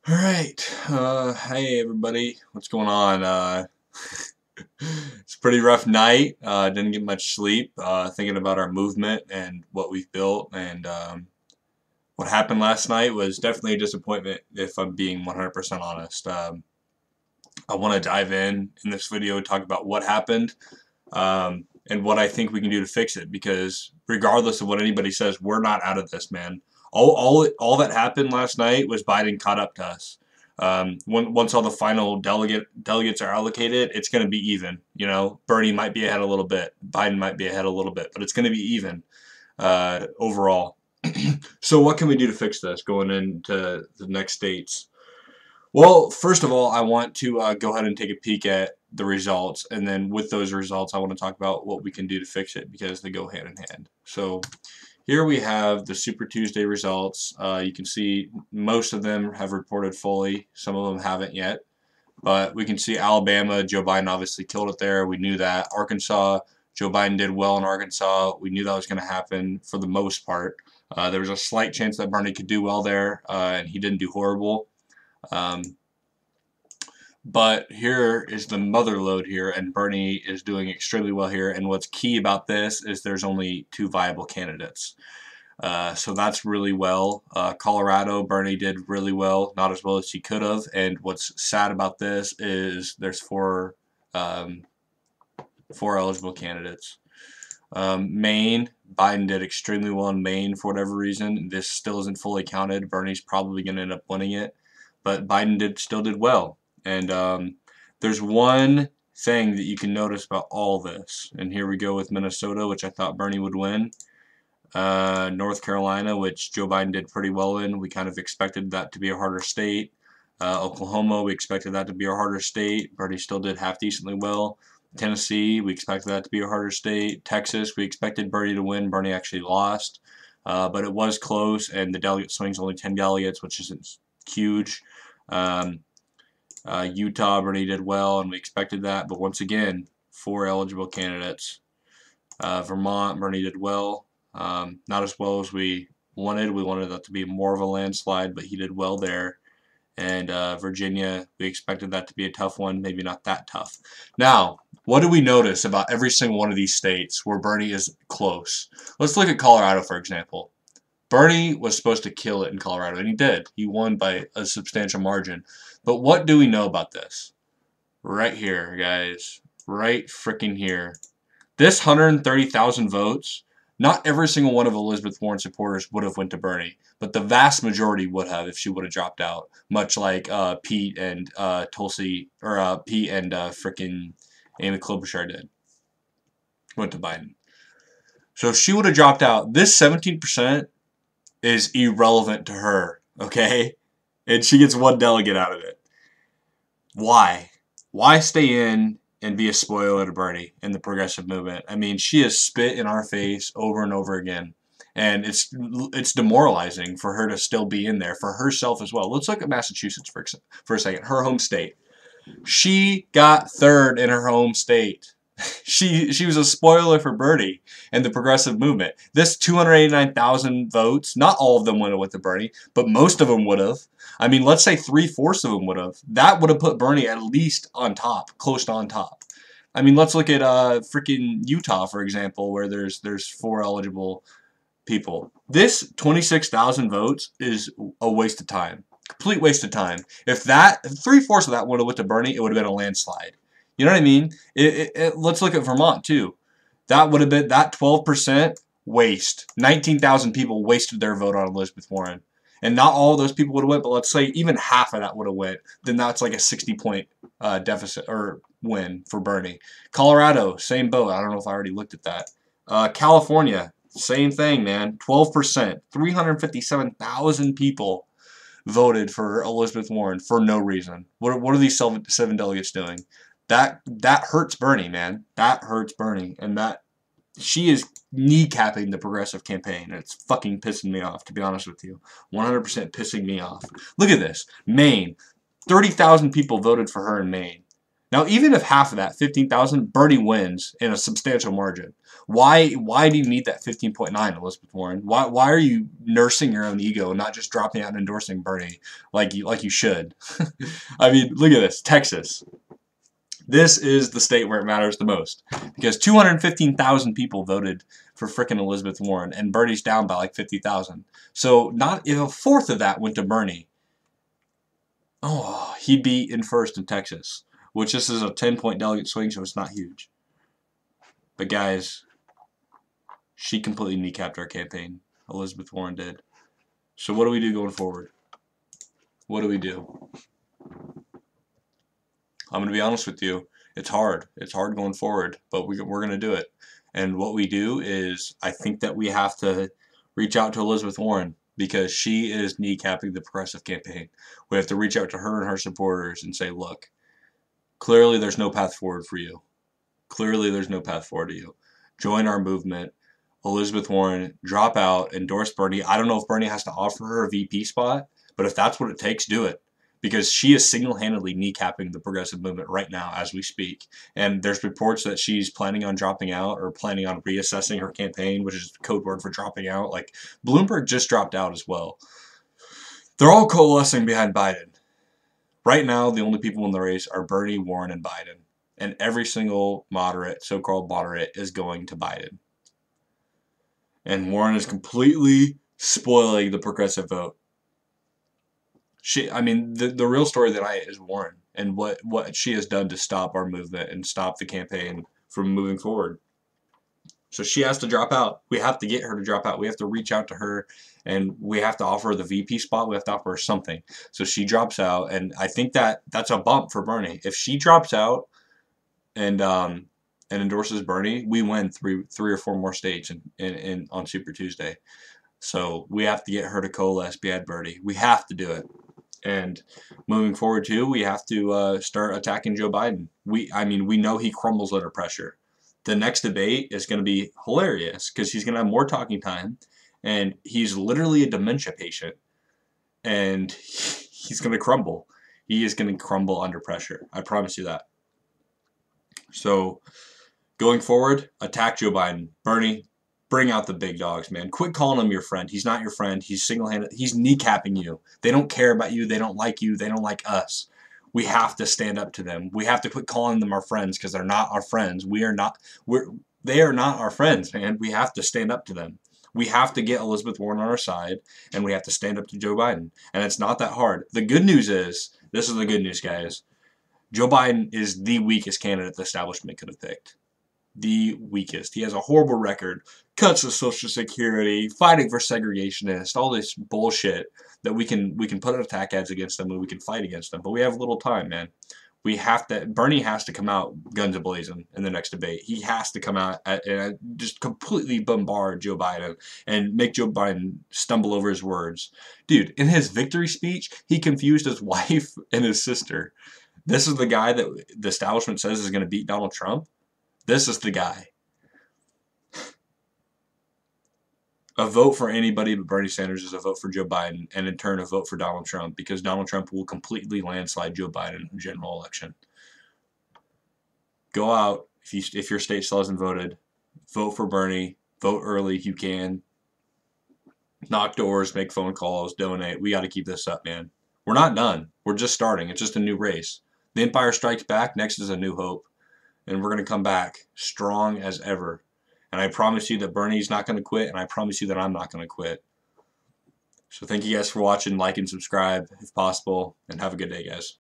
All right. Hey everybody. What's going on? It's a pretty rough night. Didn't get much sleep. Thinking about our movement and what we've built, and what happened last night was definitely a disappointment, if I'm being 100% honest. I want to dive in this video and talk about what happened, and what I think we can do to fix it. Because regardless of what anybody says, we're not out of this, man. All that happened last night was Biden caught up to us. Once all the final delegates are allocated, it's going to be even. You know, Bernie might be ahead a little bit, Biden might be ahead a little bit, but it's going to be even overall. So what can we do to fix this going into the next states? Well, first of all, I want to go ahead and take a peek at the results, and then with those results, I want to talk about what we can do to fix it, because they go hand in hand. So here we have the Super Tuesday results. You can see most of them have reported fully. Some of them haven't yet. But we can see Alabama, Joe Biden obviously killed it there. We knew that. Arkansas, Joe Biden did well in Arkansas. We knew that was going to happen for the most part. There was a slight chance that Bernie could do well there, and he didn't do horrible. But here is the mother load here, and Bernie is doing extremely well here. And what's key about this is there's only 2 viable candidates. So that's really well. Colorado, Bernie did really well, not as well as he could have. And what's sad about this is there's 4 eligible candidates. Maine, Biden did extremely well in Maine for whatever reason. This still isn't fully counted. Bernie's probably going to end up winning it, but Biden still did well. And there's one thing that you can notice about all this, and here we go with Minnesota, which I thought Bernie would win. North Carolina, which Joe Biden did pretty well in. We kind of expected that to be a harder state. Oklahoma, we expected that to be a harder state. Bernie still did half decently well. Tennessee, we expected that to be a harder state. Texas, we expected Bernie to win. Bernie actually lost. But it was close, and the delegate swing's only 10 delegates, which isn't huge. Utah, Bernie did well, and we expected that. But once again, 4 eligible candidates. Vermont, Bernie did well. Not as well as we wanted. We wanted that to be more of a landslide, but he did well there. And Virginia, we expected that to be a tough one, maybe not that tough. Now, what do we notice about every single one of these states where Bernie is close? Let's look at Colorado, for example. Bernie was supposed to kill it in Colorado, and he did. He won by a substantial margin. But what do we know about this? Right here, guys. Right freaking here. This 130,000 votes, not every single one of Elizabeth Warren's supporters would have went to Bernie, but the vast majority would have if she would have dropped out, much like Pete and Tulsi, or Pete and frickin' Amy Klobuchar did. Went to Biden. So if she would have dropped out, this 17% is irrelevant to her, okay? And she gets 1 delegate out of it. Why? Why stay in and be a spoiler to Bernie and the progressive movement? I mean, she has spit in our face over and over again. And it's demoralizing for her to still be in there, for herself as well. Let's look at Massachusetts for a second, her home state. She got 3rd in her home state. She was a spoiler for Bernie and the progressive movement. This 289,000 votes, not all of them would have went to Bernie, but most of them would have. I mean, let's say 3/4 of them would have. That would have put Bernie at least on top, close to on top. I mean, let's look at freaking Utah, for example, where there's 4 eligible people. This 26,000 votes is a waste of time. Complete waste of time. If 3/4 of that would have went to Bernie, it would have been a landslide. You know what I mean? Let's look at Vermont, too. That would have been, that 12% waste. 19,000 people wasted their vote on Elizabeth Warren. And not all of those people would have went, but let's say even half of that would have went. Then that's like a 60-point deficit or win for Bernie. Colorado, same boat. I don't know if I already looked at that. California, same thing, man. 12%. 357,000 people voted for Elizabeth Warren for no reason. What are these 7 delegates doing? That hurts Bernie, man. That hurts Bernie. And that she is kneecapping the progressive campaign. And it's fucking pissing me off, to be honest with you. 100% pissing me off. Look at this. Maine. 30,000 people voted for her in Maine. Now, even if half of that, 15,000, Bernie wins in a substantial margin. Why do you need that 15.9, Elizabeth Warren? Why are you nursing your own ego and not just dropping out and endorsing Bernie like you should? I mean, look at this, Texas. This is the state where it matters the most because 215,000 people voted for frickin' Elizabeth Warren, and Bernie's down by like 50,000. So not if a fourth of that went to Bernie, oh, he'd be in first in Texas, which this is a 10-point delegate swing, so it's not huge. But guys, she completely kneecapped our campaign. Elizabeth Warren did. So what do we do going forward? What do we do? I'm going to be honest with you. It's hard. It's hard going forward, but we're going to do it. And what we do is I think that we have to reach out to Elizabeth Warren because she is kneecapping the progressive campaign. We have to reach out to her and her supporters and say, look, clearly there's no path forward for you. Clearly there's no path forward to you. Join our movement. Elizabeth Warren, drop out, endorse Bernie. I don't know if Bernie has to offer her a VP spot, but if that's what it takes, do it. Because she is single-handedly kneecapping the progressive movement right now as we speak. And there's reports that she's planning on dropping out or planning on reassessing her campaign, which is the code word for dropping out. Like, Bloomberg just dropped out as well. They're all coalescing behind Biden. Right now, the only people in the race are Bernie, Warren, and Biden. And every single moderate, so-called moderate, is going to Biden. And Warren is completely spoiling the progressive vote. The real story of the night is Warren and what she has done to stop our movement and stop the campaign from moving forward. So she has to drop out. We have to get her to drop out. We have to reach out to her, and we have to offer her the VP spot. We have to offer her something. So she drops out, and I think that's a bump for Bernie. If she drops out and endorses Bernie, we win three or four more states on Super Tuesday. So we have to get her to coalesce behind Bernie. We have to do it. And moving forward too, we have to start attacking Joe Biden. We know he crumbles under pressure. The next debate is going to be hilarious because he's going to have more talking time, and he's literally a dementia patient, and he's going to crumble. He is going to crumble under pressure. I promise you that. So going forward, attack Joe Biden. Bernie, bring out the big dogs, man. Quit calling him your friend. He's not your friend. He's single-handed. He's kneecapping you. They don't care about you. They don't like you. They don't like us. We have to stand up to them. We have to quit calling them our friends because they're not our friends. They are not our friends, man. We have to stand up to them. We have to get Elizabeth Warren on our side, and we have to stand up to Joe Biden. And it's not that hard. The good news is, this is the good news, guys. Joe Biden is the weakest candidate the establishment could have picked. The weakest. He has a horrible record, cuts of Social Security, fighting for segregationists, all this bullshit that we can put attack ads against them and we can fight against them. But we have little time, man. Bernie has to come out guns a-blazing in the next debate. He has to come out and just completely bombard Joe Biden and make Joe Biden stumble over his words. Dude, in his victory speech, he confused his wife and his sister. This is the guy that the establishment says is going to beat Donald Trump. This is the guy. A vote for anybody but Bernie Sanders is a vote for Joe Biden, and in turn a vote for Donald Trump, because Donald Trump will completely landslide Joe Biden in the general election. Go out, if your state still hasn't voted, vote for Bernie, vote early if you can, knock doors, make phone calls, donate. We got to keep this up, man. We're not done. We're just starting. It's just a new race. The Empire Strikes Back. Next is A New Hope. And we're going to come back strong as ever. And I promise you that Bernie's not going to quit, and I promise you that I'm not going to quit. So thank you guys for watching. Like and subscribe if possible, and have a good day, guys.